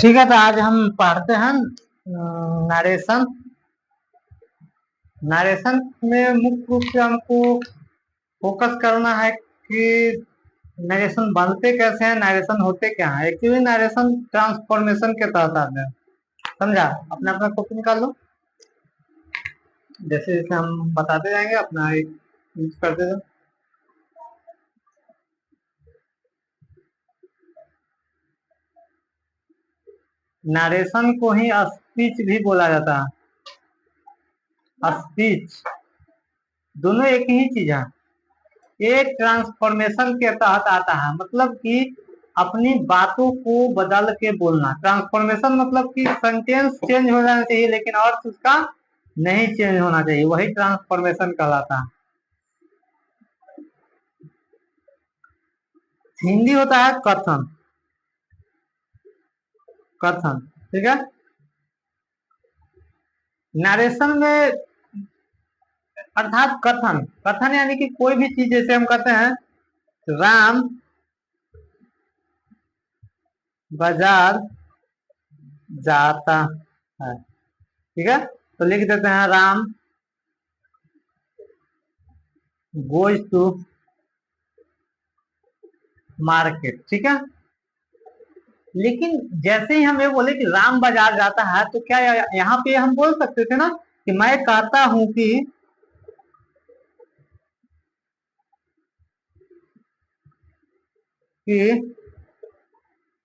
ठीक है, तो आज हम पढ़ते हैं नरेशन। नरेशन में मुख्य रूप से हमको फोकस करना है कि नरेशन बनते कैसे हैं, नरेशन होते क्या है। एक्चुअली नरेशन ट्रांसफॉर्मेशन के तहत आते हैं। समझा? अपना अपना कॉपी निकाल लो, जैसे जैसे हम बताते जाएंगे अपना एक यूज करते जाओ। नरेशन को ही स्पीच भी बोला जाता है। स्पीच दोनों एक ही चीज है। ये ट्रांसफॉर्मेशन के तहत आता है, मतलब कि अपनी बातों को बदल के बोलना। ट्रांसफॉर्मेशन मतलब कि सेंटेंस चेंज हो जाना चाहिए लेकिन अर्थ उसका नहीं चेंज होना चाहिए, वही ट्रांसफॉर्मेशन कहलाता है। हिंदी होता है कथन। कथन, ठीक है। नरेशन में अर्थात कथन, कथन यानी कि कोई भी चीज, जैसे हम कहते हैं राम बाजार जाता है, ठीक है, तो लिख देते हैं राम गोज टू मार्केट, ठीक है। लेकिन जैसे ही हम ये बोले कि राम बाजार जाता है, तो क्या यहाँ पे हम बोल सकते थे ना कि मैं कहता हूं कि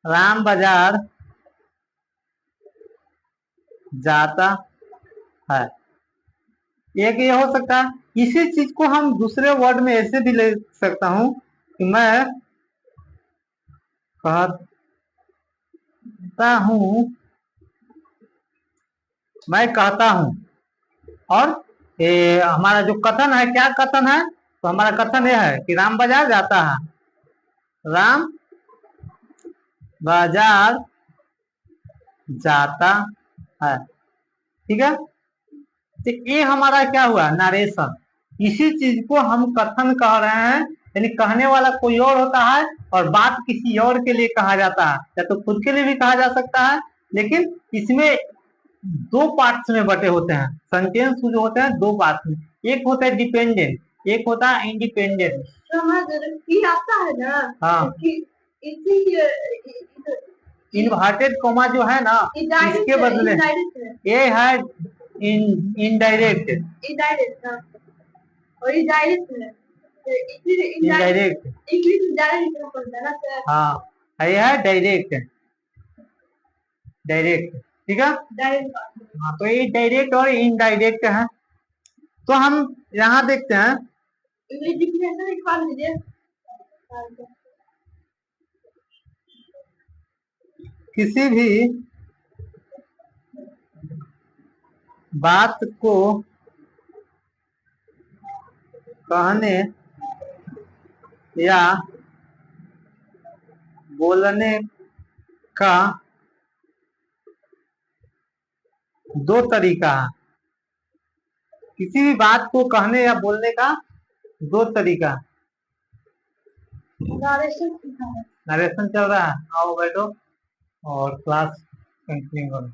राम बाजार जाता है। एक ये हो सकता है। इसी चीज को हम दूसरे वर्ड में ऐसे भी ले सकता हूं कि मैं कहता हूं। और हमारा जो कथन है, क्या कथन है, तो हमारा कथन यह है कि राम बाजार जाता है। राम बाजार जाता है, ठीक है। तो ये हमारा क्या हुआ, नरेशन। इसी चीज को हम कथन कह रहे हैं, यानी कहने वाला कोई और होता है और बात किसी और के लिए कहा जाता है, या तो खुद के लिए भी कहा जा सकता है। लेकिन इसमें दो पार्ट्स में बटे होते हैं। सेंटेंस जो होते हैं दो पार्ट्स में, एक होता है डिपेंडेंट, एक होता है इंडिपेंडेंट। आता है ना, हाँ, इन्वर्टेड कॉमा जो है ना, इसके बदले ये है इनडायरेक्ट। इनडायरेक्ट और इनडायरेक्ट है, इनडायरेक्ट इंग्लिश डायरेक्ट पड़ता है ना। हाँ, ये है डायरेक्ट। डायरेक्ट, ठीक है। डायरेक्ट, हाँ, तो ये डायरेक्ट और इनडायरेक्ट है। तो हम यहाँ देखते हैं, किसी भी बात को कहने या बोलने का दो तरीका है। किसी भी बात को कहने या बोलने का दो तरीका। नरेशन चल रहा है, आओ बैठो और क्लास कंटिन्यू करो।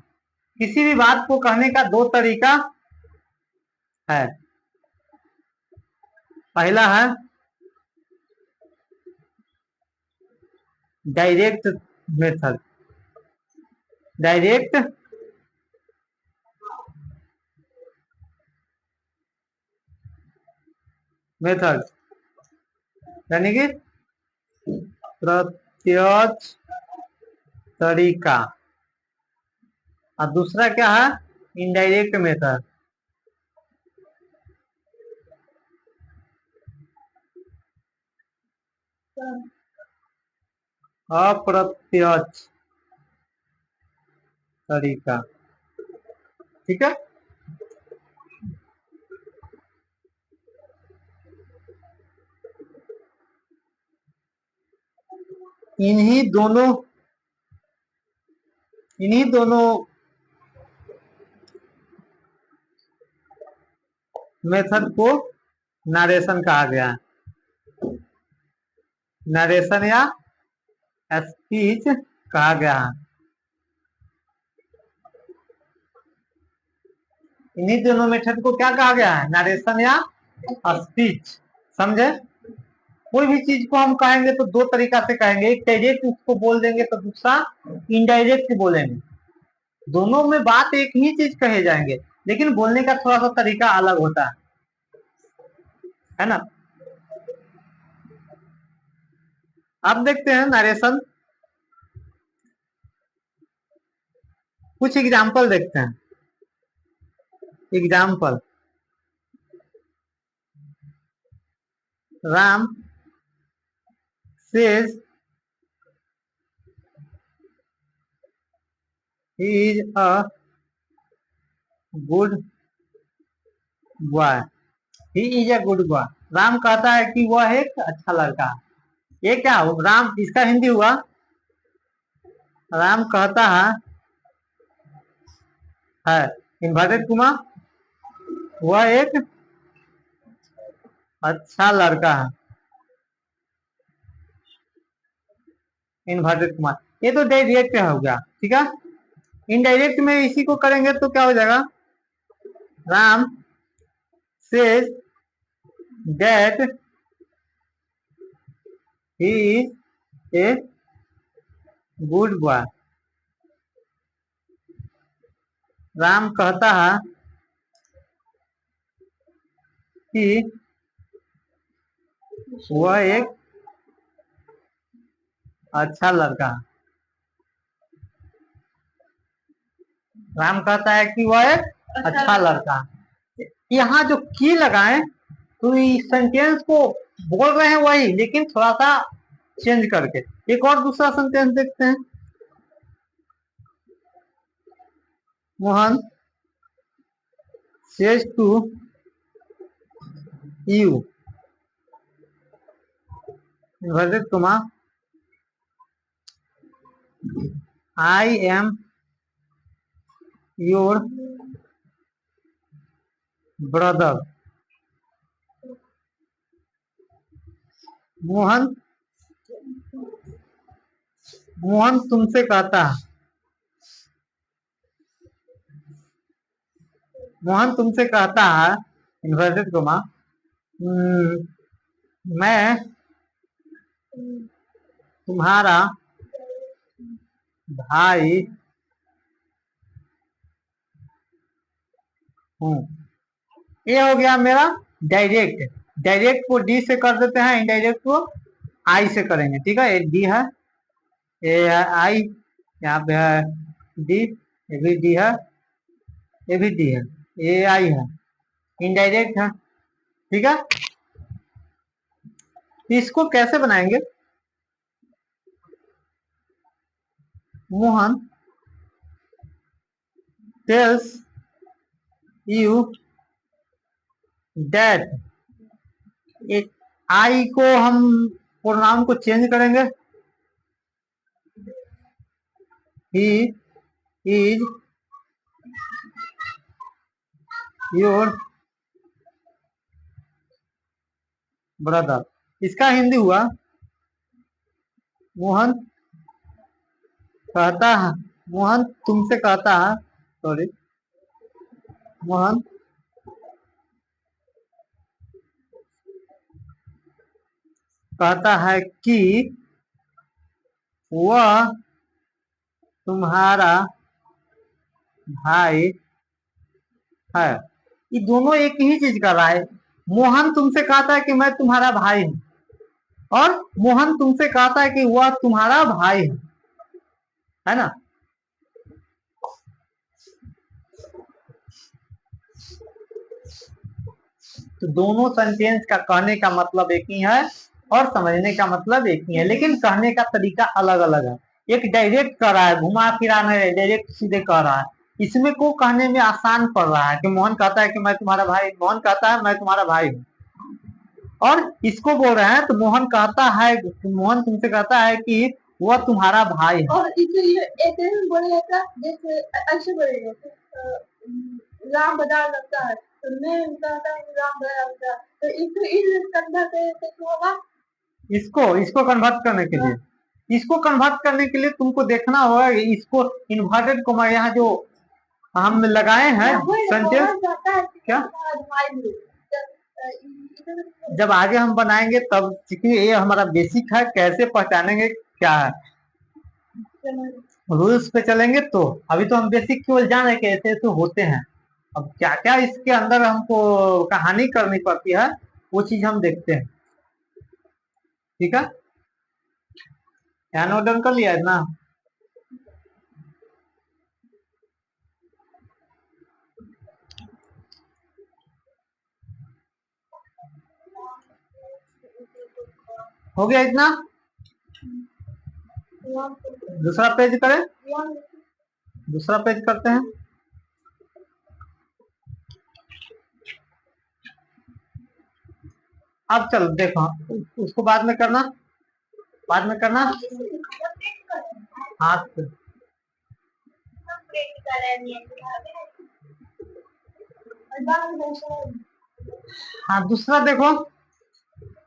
किसी भी बात को कहने का दो तरीका है। पहला है डायरेक्ट मेथड। डायरेक्ट मेथड यानी कि प्रत्यक्ष तरीका। और दूसरा क्या है, इनडायरेक्ट मेथड। अप्रत्यक्ष तरीका, ठीक है। इन्हीं दोनों मेथड को नरेशन कहा गया है। नरेशन या स्पीच कहा गया है। इन्हीं दोनों मेथड को क्या कहा गया है, नरेशन या स्पीच। समझे? कोई भी चीज को हम कहेंगे तो दो तरीका से कहेंगे, एक डायरेक्ट उसको बोल देंगे तो दूसरा इनडायरेक्ट बोलेंगे। दोनों में बात एक ही चीज कहे जाएंगे, लेकिन बोलने का थोड़ा सा तरीका अलग होता है ना। अब देखते हैं नरेशन, कुछ एग्जाम्पल देखते हैं। Example, Ram says he is a good boy। He is a good boy. Ram कहता है कि वह एक अच्छा लड़का है। ये क्या हो, राम इसका हिंदी हुआ, राम कहता है इन्वर्टेड कुमा वह एक अच्छा लड़का है, इन्वर्टेड कुमा। ये तो डायरेक्ट हो गया, ठीक है। इनडायरेक्ट में इसी को करेंगे तो क्या हो जाएगा, Ram says that he is a good boy. Ram कहता है कि वह एक अच्छा लड़का है। राम कहता है कि वह एक अच्छा लड़का है। यहाँ जो की लगाए तो इस सेंटेंस को बोल रहे हैं वही, लेकिन थोड़ा सा चेंज करके। एक और दूसरा सेंटेंस देखते हैं, Mohan says to you inverted comma I am your brother. Mohan Mohan तुमसे कहता है, मोहन तुमसे कहता है इन्वर्टेड कॉमा मैं तुम्हारा भाई हूँ। ये हो गया मेरा डायरेक्ट। डायरेक्ट को डी से कर देते हैं, इनडायरेक्ट को आई से करेंगे, ठीक है। ये डी है, ये आई, यहाँ पे है डी, ये भी डी है, ये भी डी है, ये आई है, इनडायरेक्ट है, ठीक है। इसको कैसे बनाएंगे, मोहन टेल्स यू दैट, एक आई को हम प्रोनाउन को चेंज करेंगे, ही इज योर ब्रदर। इसका हिंदी हुआ, मोहन कहता है, मोहन तुमसे कहता है, सॉरी, मोहन कहता है कि वह तुम्हारा भाई है। ये दोनों एक ही चीज कर रहा है। मोहन तुमसे कहता है कि मैं तुम्हारा भाई हूं, और मोहन तुमसे कहता है कि वह तुम्हारा भाई है ना। तो दोनों सेंटेंस का कहने का मतलब एक ही है और समझने का मतलब एक ही है, लेकिन कहने का तरीका अलग अलग है। एक डायरेक्ट कर रहा है, घुमा फिरा नहीं, डायरेक्ट सीधे कह रहा है। इसमें को कहने में आसान पड़ रहा है कि मोहन कहता है कि मैं तुम्हारा भाई, मोहन कहता है मैं तुम्हारा भाई हूँ। और इसको बोल रहे हैं तो मोहन कहता है, मोहन तुमसे कहता है कि वह तुम्हारा भाई है। और ऐसे बोलेगा जैसे ऐसे बोलेगा राम बदल लगता है, तो मैं कहता हूँ राम बदल लगता है, तो इसको कन्वर्ट होगा। इसको कन्वर्ट करने के लिए, इसको कन्वर्ट करने के लिए तुमको देखना होगा, इसको इन्वर्टेड कॉमा यहाँ जो हम लगाए हैं सेंटेंस क्या, जब आगे हम बनाएंगे तब सीखेंगे। ये हमारा बेसिक है, कैसे पहचानेंगे क्या है, रूल्स पे चलेंगे। तो अभी तो हम बेसिक केवल जान रहे कि ऐसे ऐसे होते हैं। अब क्या क्या इसके अंदर हमको कहानी करनी पड़ती है वो चीज हम देखते हैं। ठीक है, ध्यान नोट डाउन कर लिया है ना। हो गया इतना। दूसरा पेज करें, दूसरा पेज करते हैं। अब चलो देखो, उसको बाद में करना, बाद में करना हाथ से। हाँ दूसरा देखो,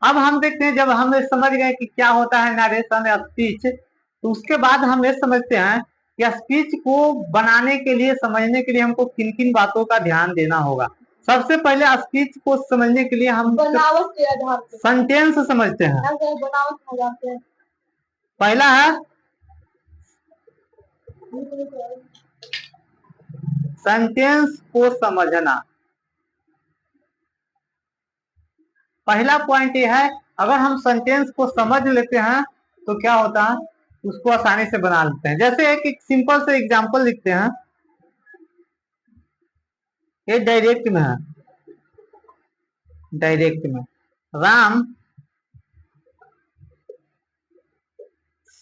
अब हम देखते हैं जब हम समझ गए कि क्या होता है नरेशन या स्पीच, तो उसके बाद हम ये समझते हैं कि स्पीच को बनाने के लिए, समझने के लिए हमको किन किन बातों का ध्यान देना होगा। सबसे पहले स्पीच को समझने के लिए हम बनावट के आधार पर सेंटेंस समझते हैं। बनावट हो जाते हैं। पहला है सेंटेंस को समझना। पहला पॉइंट ये है, अगर हम सेंटेंस को समझ लेते हैं तो क्या होता है, उसको आसानी से बना लेते हैं। जैसे एक सिंपल से एग्जांपल लिखते हैं, ये डायरेक्ट में है, डायरेक्ट में Ram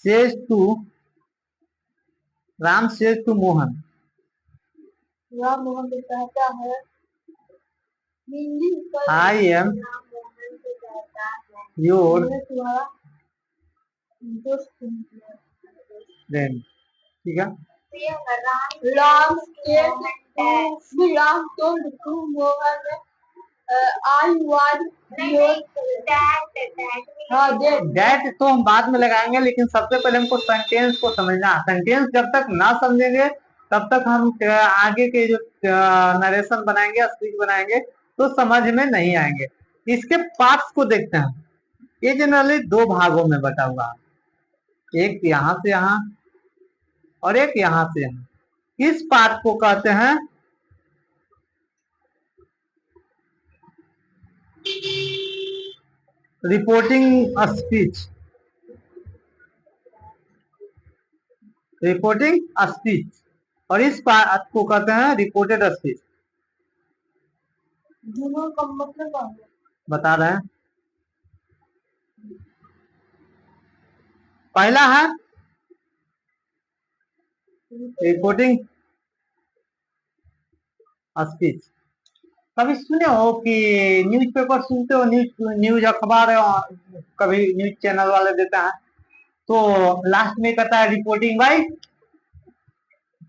says to, Ram says to Mohan, Ram Mohan को कहता है, आई एम योर तुम्हारा दोस्त फ्रेंड। ठीक है, Ram Ram told to Mohan, I want your that तो हम बाद में लगाएंगे, लेकिन सबसे पहले हमको सेंटेंस को समझना। सेंटेंस जब तक ना समझेंगे तब तक हम आगे के जो नरेशन बनाएंगे, स्पीच बनाएंगे तो समझ में नहीं आएंगे। इसके पार्ट्स को देखते हैं। ये जनरली दो भागों में बटा हुआ है, एक यहाँ से यहाँ और एक यहाँ से यहाँ। इस पार्ट को कहते हैं रिपोर्टिंग स्पीच, रिपोर्टिंग स्पीच, और इस पार्ट को कहते हैं रिपोर्टेड स्पीच। दोनों का मतलब बता रहे हैं। पहला है रिपोर्टिंग स्पीच। कभी सुने हो कि न्यूज़पेपर सुनते हो, न्यूज अखबार, कभी न्यूज चैनल वाले देता है तो लास्ट में कहता है रिपोर्टिंग बाय,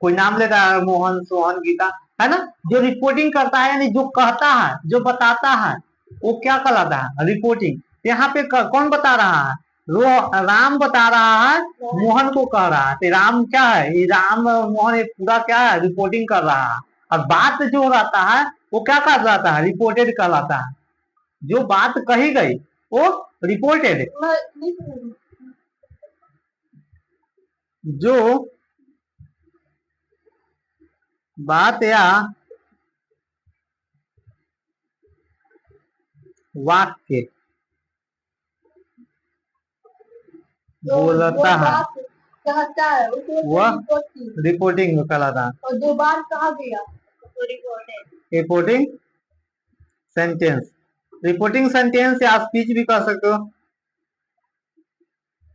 कोई नाम लेता है, मोहन, सोहन, गीता, है ना। जो रिपोर्टिंग करता है यानी जो कहता है, जो बताता है, वो क्या कहलाता है, रिपोर्टिंग। यहाँ पे कौन बता रहा है, राम बता रहा है, मोहन को कह रहा है। तो राम क्या है, ये राम मोहन ये पूरा क्या है, रिपोर्टिंग कर रहा है। और बात जो रहता है वो क्या कहलाता है, रिपोर्टेड कहलाता है। जो बात कही गई वो रिपोर्टेड, जो बात या वाक्य बोलता है कहता है वह रिपोर्टिंग कहलाता है। और जो बात कहा गया रिपोर्टिंग सेंटेंस, रिपोर्टिंग सेंटेंस या स्पीच भी कह सकते हो,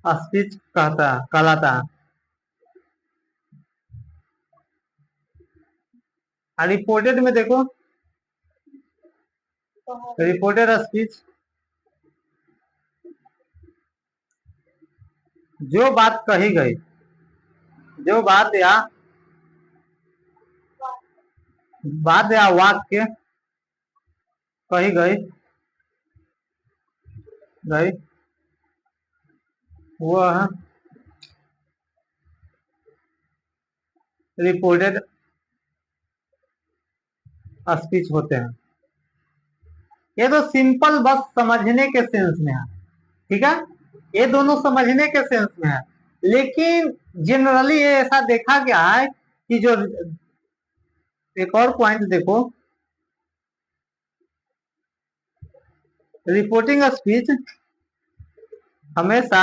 स्पीच कहलाता है। रिपोर्टेड में देखो, रिपोर्टेड स्पीच, जो बात कही गई, जो बात या वाक्य कही गई वह रिपोर्टेड स्पीच होते हैं। ये तो सिंपल बस समझने के सेंस में है, ठीक है, ये दोनों समझने के सेंस में है। लेकिन जनरली ये ऐसा देखा गया है कि जो एक और पॉइंट देखो, रिपोर्टिंग स्पीच हमेशा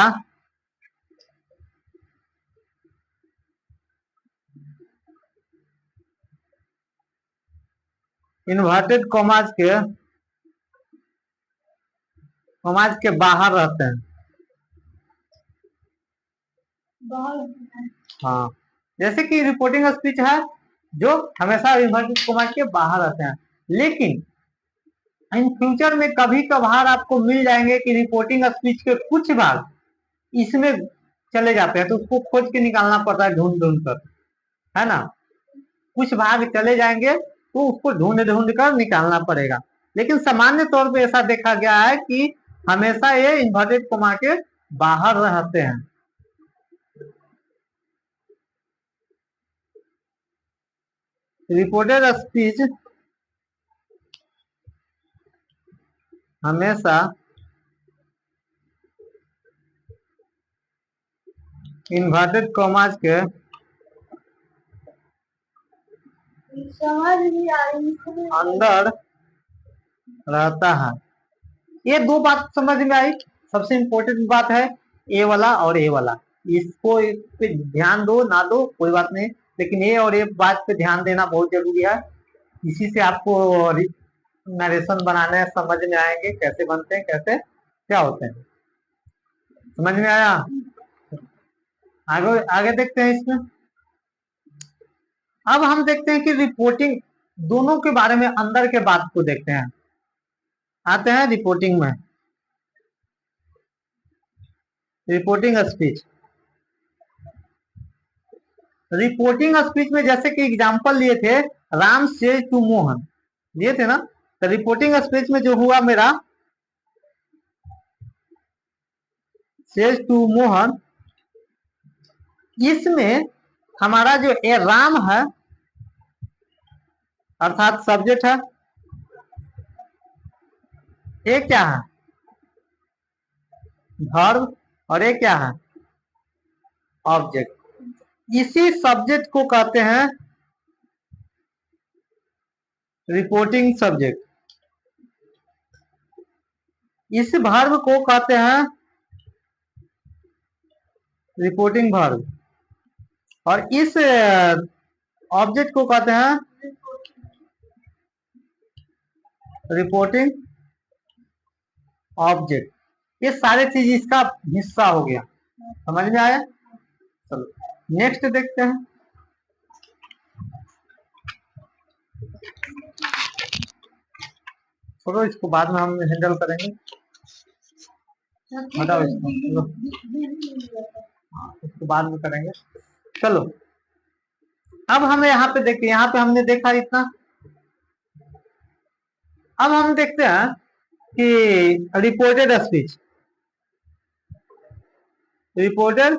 इन्वर्टेड कॉमाज के बाहर रहते हैं। हाँ, जैसे कि रिपोर्टिंग स्पीच है जो हमेशा इन्वर्टेड कॉमाज के बाहर रहते हैं, लेकिन इन फ्यूचर में कभी कभार आपको मिल जाएंगे कि रिपोर्टिंग स्पीच के कुछ भाग इसमें चले जाते हैं, तो उसको खोज के निकालना पड़ता है, ढूंढ ढूंढ कर, है ना। कुछ भाग चले जाएंगे तो उसको ढूंढ ढूंढ कर निकालना पड़ेगा। लेकिन सामान्य तौर पे ऐसा देखा गया है कि हमेशा ये इन्वर्टेड कॉमा के बाहर रहते हैं। रिपोर्टेड स्पीच हमेशा इन्वर्टेड कॉमाज के समझ नहीं आ रही अंदर रहता है। ये दो बात समझ में आई। सबसे इम्पोर्टेंट बात है ए वाला और ए वाला, इसको पे ध्यान दो ना दो कोई बात नहीं, लेकिन ए और ए बात पे ध्यान देना बहुत जरूरी है। इसी से आपको नरेशन बनाने समझ में आएंगे, कैसे बनते हैं, कैसे क्या होते हैं। समझ में आया? आगे आगे देखते हैं इसमें। अब हम देखते हैं कि रिपोर्टिंग दोनों के बारे में अंदर के बात को देखते हैं। आते हैं रिपोर्टिंग में, रिपोर्टिंग स्पीच। रिपोर्टिंग स्पीच में जैसे कि एग्जांपल लिए थे, राम सेज टू मोहन, लिए थे ना। तो रिपोर्टिंग स्पीच में जो हुआ मेरा, सेज टू मोहन, इसमें हमारा जो ए राम है अर्थात सब्जेक्ट है, ये क्या है वर्ब, और ये क्या है ऑब्जेक्ट। इसी सब्जेक्ट को कहते हैं रिपोर्टिंग सब्जेक्ट, इस वर्ब को कहते हैं रिपोर्टिंग वर्ब, और इस ऑब्जेक्ट को कहते हैं रिपोर्टिंग ऑब्जेक्ट। ये सारे चीज इसका हिस्सा हो गया। समझ में आया? चलो नेक्स्ट देखते हैं। छोड़ो इसको, बाद में हम हैंडल करेंगे, हटाओ इसको, इसको बाद में करेंगे। चलो अब हम यहाँ पे देखते हैं, यहाँ पे हमने देखा इतना। अब हम देखते हैं कि reported speech, reported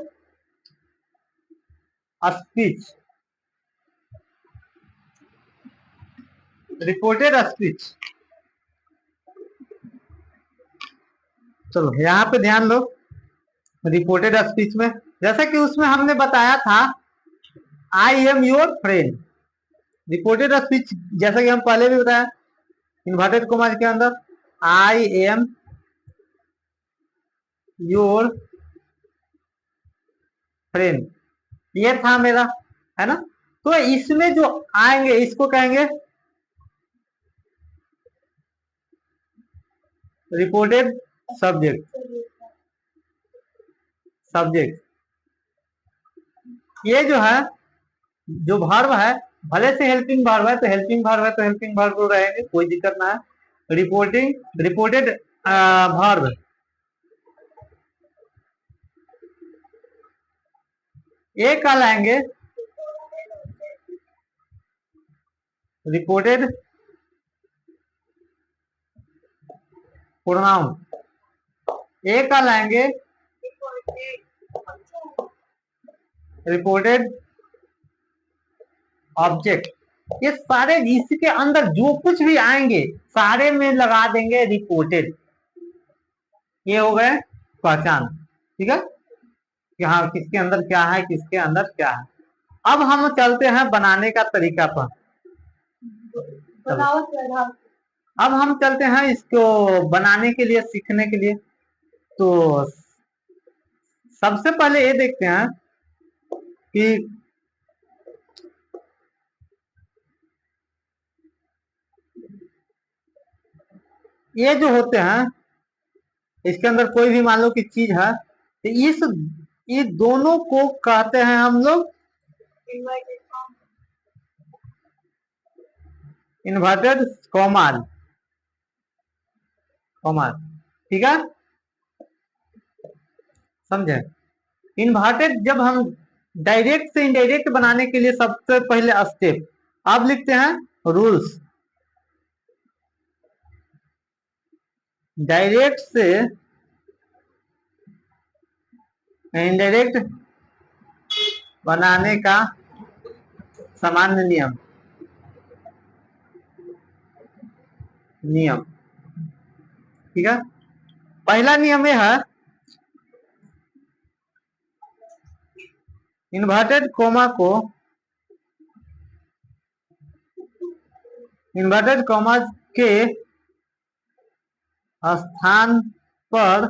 speech, reported speech. चलो यहाँ पे ध्यान दो, रिपोर्टेड स्पीच में जैसे कि उसमें हमने बताया था आई am your friend. Reported speech जैसा कि हम पहले भी बताया, इन्वर्टेड कॉमास के अंदर आई एम योर फ्रेंड, ये था मेरा, है ना। तो इसमें जो आएंगे इसको कहेंगे रिपोर्टेड सब्जेक्ट, सब्जेक्ट। ये जो है जो वर्ब है, भले से हेल्पिंग वर्ब है तो हेल्पिंग वर्ब है तो हेल्पिंग वर्ब रहेंगे, कोई दिक्कत ना है। रिपोर्टिंग रिपोर्टेड वर्ब, ये कहलाएंगे रिपोर्टेड प्रोनाउन, ये कहलाएंगे रिपोर्टेड ऑब्जेक्ट। ये सारे इसके अंदर जो कुछ भी आएंगे सारे में लगा देंगे रिपोर्टेड। ये हो गए पहचान, ठीक है कि हाँ किसके अंदर क्या है, किसके अंदर क्या है। अब हम चलते हैं बनाने का तरीका पर। बनावट के आधार पर। अब हम चलते हैं इसको बनाने के लिए, सीखने के लिए। तो सबसे पहले ये देखते हैं कि ये जो होते हैं इसके अंदर कोई भी मान लो कि चीज है, तो ये दोनों को कहते हैं हम लोग इन्वर्टेड कॉमास, कॉमास, ठीक है, समझे। इन्वर्टेड जब हम डायरेक्ट से इनडायरेक्ट बनाने के लिए सबसे पहले स्टेप, अब लिखते हैं रूल्स। डायरेक्ट से इनडायरेक्ट बनाने का सामान्य नियम, नियम, ठीक है। पहला नियम यह है इन्वर्टेड कोमा को, इन्वर्टेड कॉमा के स्थान पर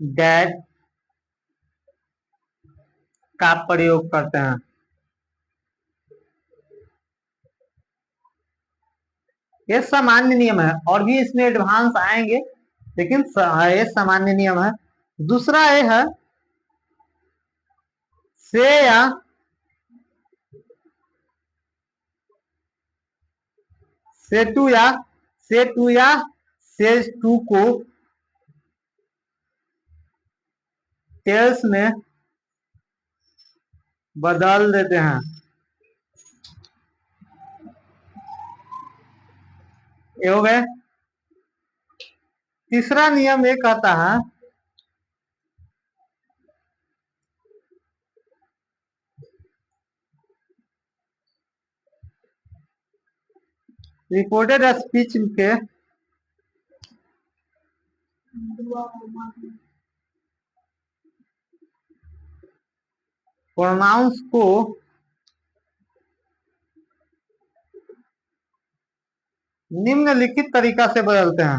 डैश का प्रयोग करते हैं। ये सामान्य नियम है, और भी इसमें एडवांस आएंगे, लेकिन ये सामान्य नियम है। दूसरा ये है से या से टू या से टू या से टू को टेल्स में बदल देते हैं। ये हो गए। तीसरा नियम ये कहता है रिपोर्टेड स्पीच के प्रोनाउंस को निम्नलिखित तरीका से बदलते हैं।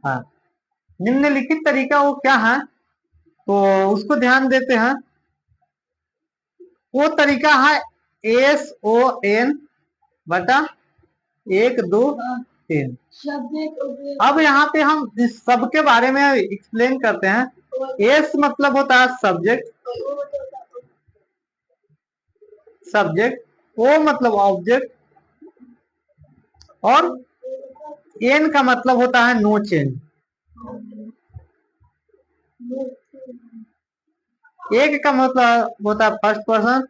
हाँ, निम्नलिखित तरीका वो क्या है, तो उसको ध्यान देते हैं। वो तरीका है SON बटा 1 2 3। अब यहाँ पे हम इस सब के बारे में एक्सप्लेन करते हैं। एस मतलब होता है सब्जेक्ट, सब्जेक्ट, ओ मतलब ऑब्जेक्ट, और एन का मतलब होता है नो चेंज। एक का मतलब होता है फर्स्ट पर्सन,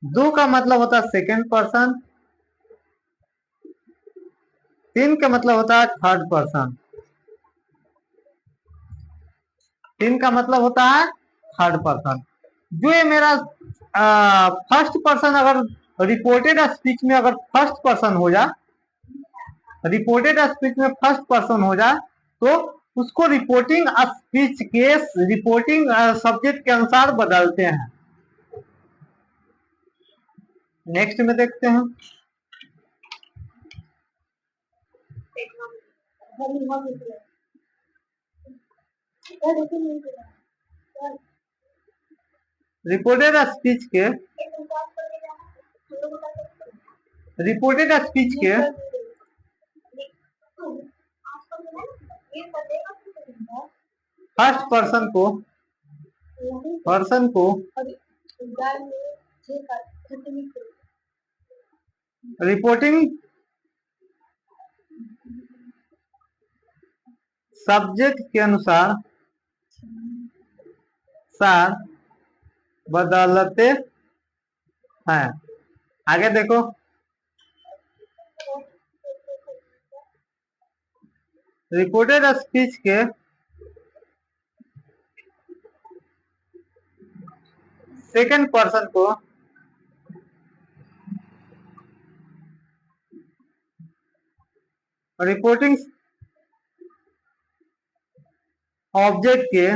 दो का मतलब होता है सेकंड पर्सन, तीन का मतलब होता है थर्ड पर्सन, तीन का मतलब होता है थर्ड पर्सन। जो ये मेरा फर्स्ट पर्सन अगर रिपोर्टेड स्पीच में अगर फर्स्ट पर्सन हो जाए, रिपोर्टेड स्पीच में फर्स्ट पर्सन हो जाए, तो उसको रिपोर्टिंग स्पीच के रिपोर्टिंग सब्जेक्ट के अनुसार बदलते हैं। नेक्स्ट में देखते हैं। रिपोर्टेड स्पीच के, रिपोर्टेड स्पीच के फर्स्ट पर्सन को, पर्सन को रिपोर्टिंग सब्जेक्ट के अनुसार सार बदलते हैं। आगे देखो, रिपोर्टेड स्पीच के सेकंड पर्सन को रिपोर्टिंग ऑब्जेक्ट के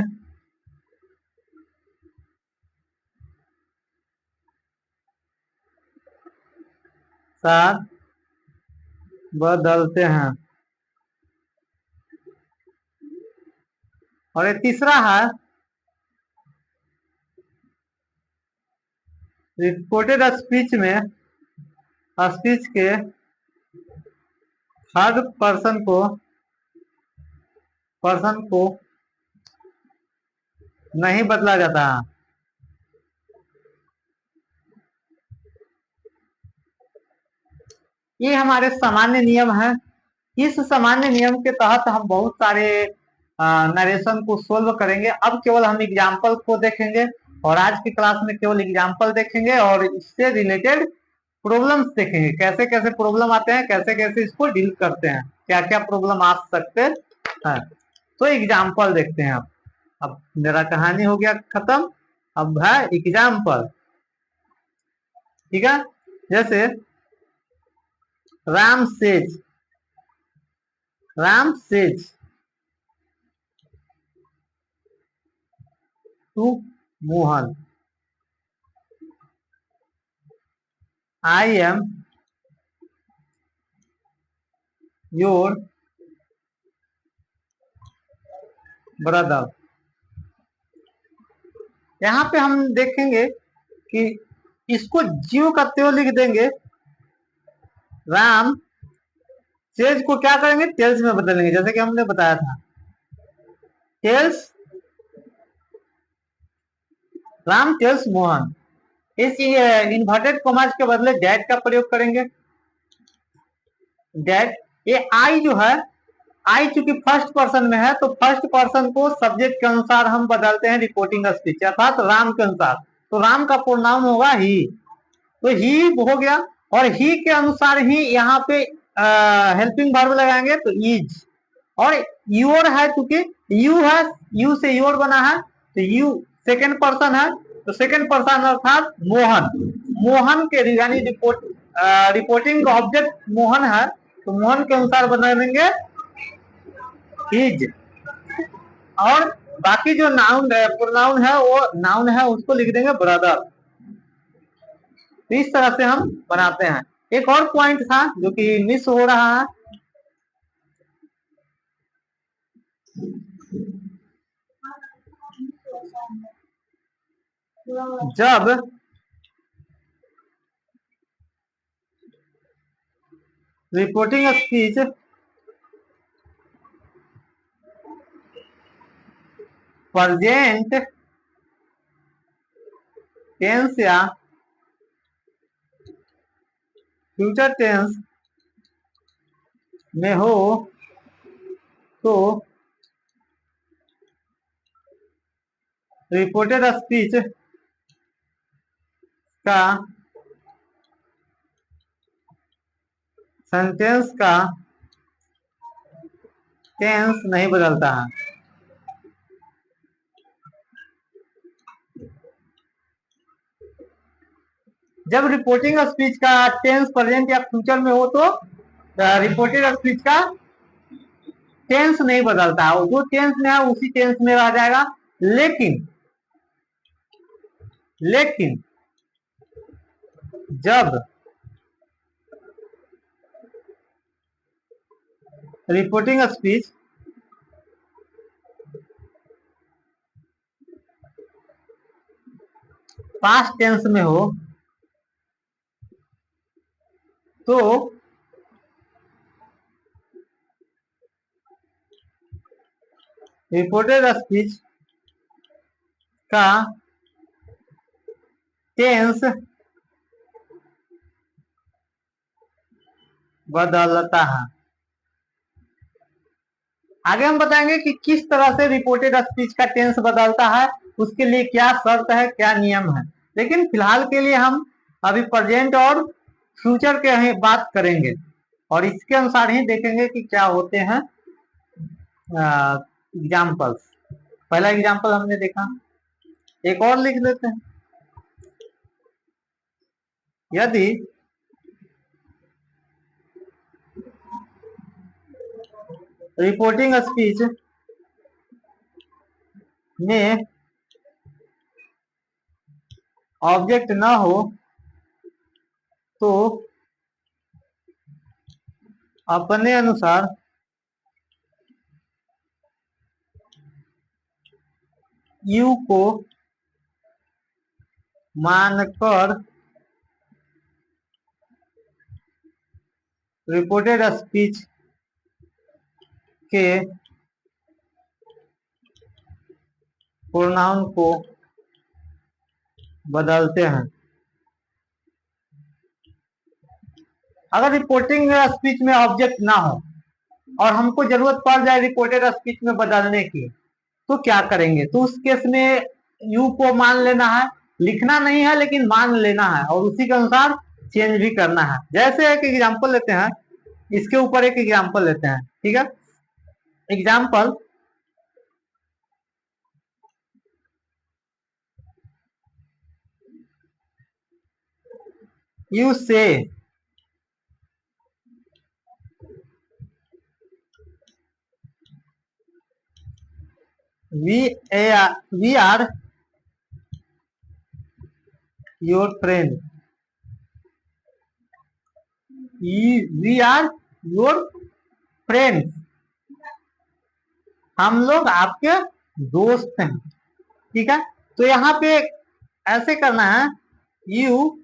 साथ बदलते हैं। और एक तीसरा है रिपोर्टेड स्पीच के थर्ड पर्सन को नहीं बदला जाता है। ये हमारे सामान्य नियम है। इस सामान्य नियम के तहत हम बहुत सारे नरेशन को सोल्व करेंगे। अब केवल हम एग्जाम्पल को देखेंगे और आज की क्लास में केवल एग्जाम्पल देखेंगे और इससे रिलेटेड प्रॉब्लम्स देखेंगे, कैसे कैसे प्रॉब्लम आते हैं, कैसे कैसे इसको डील करते हैं, क्या क्या प्रॉब्लम आ सकते हैं। तो एग्जाम्पल देखते हैं। अब मेरा कहानी हो गया खत्म, अब है एग्जाम्पल। ठीक है, जैसे Ram says to Mohan, I am your brother. यहाँ पे हम देखेंगे कि इसको ज्यों का त्यों लिख देंगे। राम सेज को क्या करेंगे, टेल्स में बदलेंगे, जैसे कि हमने बताया था। Tells, Ram tells Mohan. इस इन्वर्टेड कॉमास के बदले डैट का प्रयोग करेंगे। डैट, ये आई जो है, आई चूंकि फर्स्ट पर्सन में है तो फर्स्ट पर्सन को सब्जेक्ट के अनुसार हम बदलते हैं रिपोर्टिंग स्पीच, अर्थात राम के अनुसार। तो राम का प्रोनाउन होगा ही, तो ही हो गया। और ही के अनुसार ही यहाँ पे हेल्पिंग वर्ब लगाएंगे तो इज। और योर है, चूंकि यू है, यू से योर बना है तो यू सेकेंड पर्सन है, तो सेकेंड पर्सन अर्थात मोहन। मोहन के यानी रिपोर्टिंग ऑब्जेक्ट मोहन है, तो मोहन के अनुसार बना देंगे इज। और बाकी जो नाउन प्रोनाउन है, वो नाउन है, उसको लिख देंगे ब्रदर। तो इस तरह से हम बनाते हैं। एक और पॉइंट था जो कि मिस हो रहा है। जब रिपोर्टिंग स्पीच प्रेजेंट टेंस या फ्यूचर टेंस में हो तो रिपोर्टेड स्पीच का सेंटेंस का टेंस नहीं बदलता है। जब रिपोर्टिंग स्पीच का टेंस प्रेजेंट या फ्यूचर में हो तो रिपोर्टेड स्पीच का टेंस नहीं बदलता है, जो टेंस में है उसी टेंस में रह जाएगा। लेकिन जब रिपोर्टिंग स्पीच पास्ट टेंस में हो तो रिपोर्टेड स्पीच का टेंस बदलता है। आगे हम बताएंगे कि किस तरह से रिपोर्टेड स्पीच का टेंस बदलता है, उसके लिए क्या शर्त है, क्या नियम है। लेकिन फिलहाल के लिए हम अभी प्रेजेंट और फ्यूचर के बात करेंगे और इसके अनुसार ही देखेंगे कि क्या होते हैं एग्जाम्पल्स। पहला एग्जाम्पल हमने देखा, एक और लिख लेते हैं। यदि रिपोर्टिंग स्पीच में ऑब्जेक्ट ना हो तो अपने अनुसार यू को मानकर रिपोर्टेड स्पीच के प्रोनाउन को बदलते हैं। अगर रिपोर्टिंग स्पीच में ऑब्जेक्ट ना हो और हमको जरूरत पड़ जाए रिपोर्टेड स्पीच में बदलने की, तो क्या करेंगे? तो उस केस में यू को मान लेना है, लिखना नहीं है लेकिन मान लेना है, और उसी के अनुसार चेंज भी करना है। जैसे एक एग्जांपल लेते हैं, इसके ऊपर एक एग्जांपल लेते हैं, ठीक है। एग्जांपल, यू से we are your friend, we are your friends, हम लोग आपके दोस्त हैं, ठीक है। तो यहाँ पे ऐसे करना है, यू,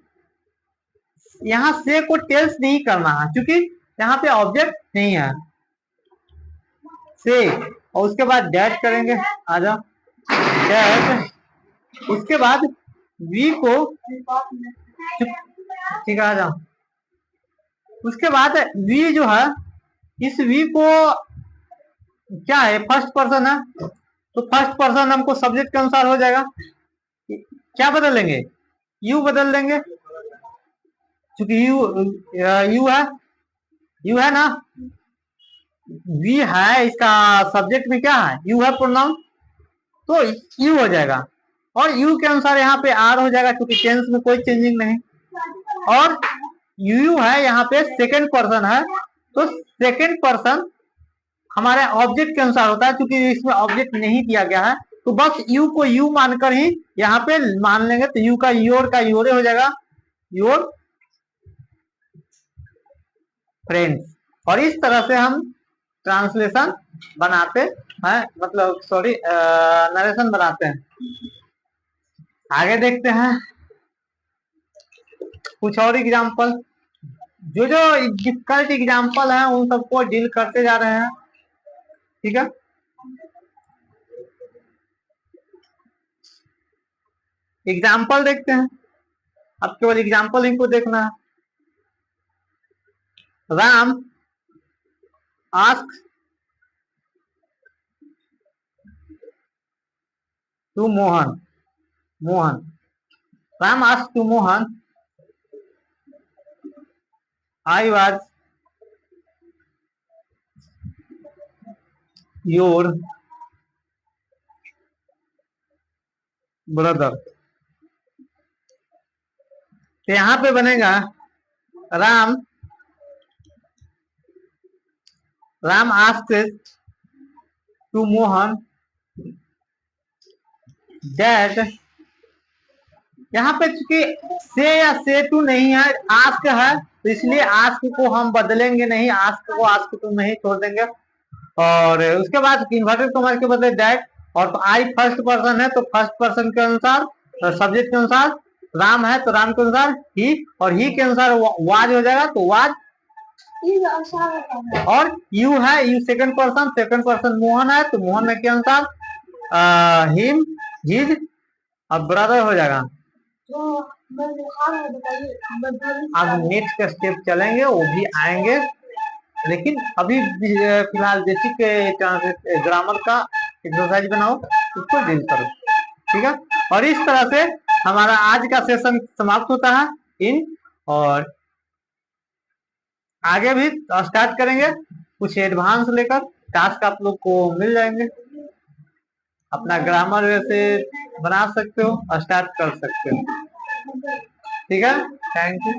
यहाँ से को टेल्स नहीं करना है क्योंकि यहाँ पे ऑब्जेक्ट नहीं है, से, और उसके बाद डैश करेंगे, आ जाओ, डैश, उसके बाद वी को, ठीक है, आ जाओ, उसके बाद वी जो है, इस वी को क्या है, फर्स्ट पर्सन है, तो फर्स्ट पर्सन हमको सब्जेक्ट के अनुसार हो जाएगा। क्या बदलेंगे? यू बदल देंगे, क्योंकि यू है ना, वी है, इसका सब्जेक्ट में क्या है, यू है प्रोनाउन, तो यू हो जाएगा, और यू के अनुसार यहाँ पे आर हो जाएगा क्योंकि टेंस में कोई चेंजिंग नहीं, और यू है यहाँ पे सेकंड पर्सन है, तो सेकंड पर्सन हमारे ऑब्जेक्ट के अनुसार होता है, क्योंकि इसमें ऑब्जेक्ट नहीं दिया गया है, तो बस यू को यू मानकर ही यहाँ पे मान लेंगे, तो यू का योरे हो जाएगा, योर फ्रेंड्स। और इस तरह से हम ट्रांसलेशन बनाते हैं, मतलब सॉरी, नरेशन बनाते हैं। आगे देखते हैं कुछ और एग्जाम्पल, जो जो डिफिकल्ट एग्जाम्पल है उन सबको डील करते जा रहे हैं, ठीक है। एग्जाम्पल देखते हैं, अब केवल एग्जाम्पल इनको देखना है। Ram ask to Mohan, Ram ask to Mohan, I was your brother. तो यहाँ पे बनेगा Ram ask to Mohan that, यहाँ पे चूंकि से या से टू नहीं है, आस्क है, तो इसलिए आस्क को हम बदलेंगे नहीं, आस्क को आस्क टू में ही छोड़ देंगे। और उसके बाद इन्वर्टेड कॉमा के बदले दैट, और आई फर्स्ट पर्सन है तो फर्स्ट पर्सन के अनुसार, सब्जेक्ट के अनुसार, राम है तो राम के अनुसार ही, और ही के अनुसार वाज हो जाएगा, तो वाज, और यू है, यू सेकंड पर्सन मोहन है तो मोहन के अनुसार हिम, हिज, अब ब्रदर हो जाएगा। अब नेक्स्ट स्टेप चलेंगे, वो भी आएंगे, लेकिन अभी फिलहाल बेसिक ग्रामर का एक्सरसाइज बनाओ, उसको डील करो, ठीक है। और इस तरह से हमारा आज का सेशन समाप्त होता है इन, और आगे भी स्टार्ट करेंगे कुछ एडवांस लेकर। टास्क आप लोग को मिल जाएंगे। अपना ग्रामर वैसे बना सकते हो और स्टार्ट कर सकते हो। ठीक है, थैंक यू।